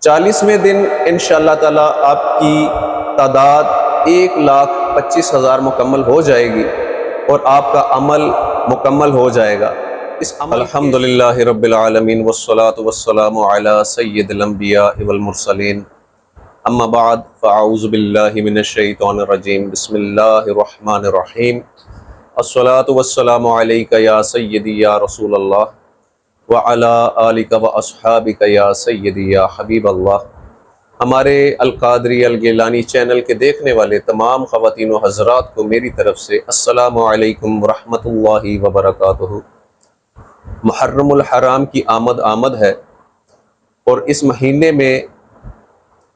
40ویں دن انشاءاللہ تعالی آپ کی تعداد 1,25,000 مکمل ہو جائے گی اور آپ کا عمل مکمل ہو جائے گا۔ اس عمل الحمدللہ رب العالمین والصلاة والسلام علی سید الانبیاء والمرسلین، اما بعد فاعوذ باللہ من الشیطان الرجیم، بسم اللہ الرحمن الرحیم، الصلاة والسلام علیک یا سیدی یا رسول اللہ وعلی آلک واصحابک یا سیدی یا حبیب اللہ۔ ہمارے القادری الگیلانی چینل کے دیکھنے والے تمام خواتین و حضرات کو میری طرف سے السلام علیکم ورحمۃ اللہ وبرکاتہ۔ محرم الحرام کی آمد ہے اور اس مہینے میں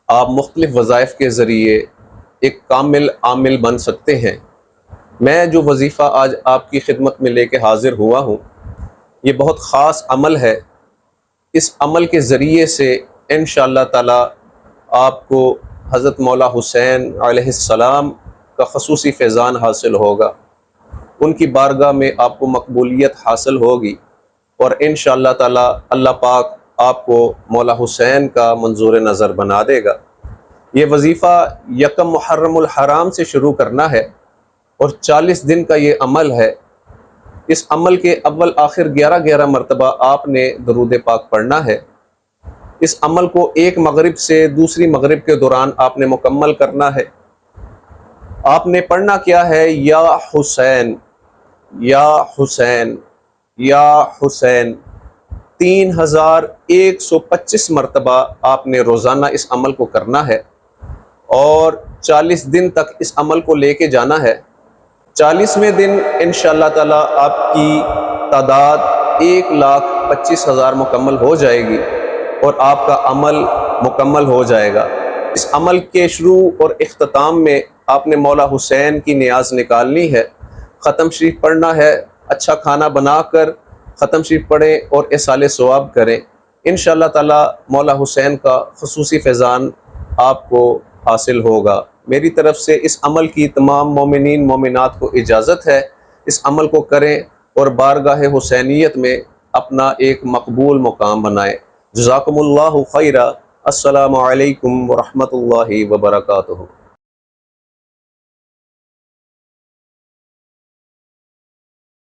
آپ مختلف وظائف کے ذریعے ایک کامل عامل بن سکتے ہیں۔ میں جو وظیفہ آج آپ کی خدمت میں لے کے حاضر ہوا ہوں، یہ بہت خاص عمل ہے۔ اس عمل کے ذریعے سے انشاءاللہ تعالی آپ کو حضرت مولا حسین علیہ السلام کا خصوصی فیضان حاصل ہوگا، ان کی بارگاہ میں آپ کو مقبولیت حاصل ہوگی، اور انشاءاللہ تعالی اللہ پاک آپ کو مولا حسین کا منظور نظر بنا دے گا۔ یہ وظیفہ یکم محرم الحرام سے شروع کرنا ہے اور 40 دن کا یہ عمل ہے۔ اس عمل کے اول آخر 11 مرتبہ آپ نے درود پاک پڑھنا ہے۔ اس عمل کو ایک مغرب سے دوسری مغرب کے دوران آپ نے مکمل کرنا ہے۔ آپ نے پڑھنا کیا ہے؟ یا حسین یا حسین یا حسین 3125 مرتبہ آپ نے روزانہ اس عمل کو کرنا ہے اور 40 دن تک اس عمل کو لے کے جانا ہے۔ 40ویں دن انشاءاللہ تعالی آپ کی تعداد 1,25,000 مکمل ہو جائے گی اور آپ کا عمل مکمل ہو جائے گا۔ اس عمل کے شروع اور اختتام میں آپ نے مولا حسین کی نیاز نکالنی ہے، ختم شریف پڑھنا ہے، اچھا کھانا بنا کر ختم شریف پڑھیں اور اصالِ ثواب کریں۔ انشاءاللہ تعالی مولا حسین کا خصوصی فیضان آپ کو حاصل ہوگا۔ میری طرف سے اس عمل کی تمام مومنین مومنات کو اجازت ہے، اس عمل کو کریں اور بارگاہ حسینیت میں اپنا ایک مقبول مقام بنائیں۔ جزاکم اللہ خیرا۔ السلام علیکم ورحمۃ اللہ وبرکاتہ۔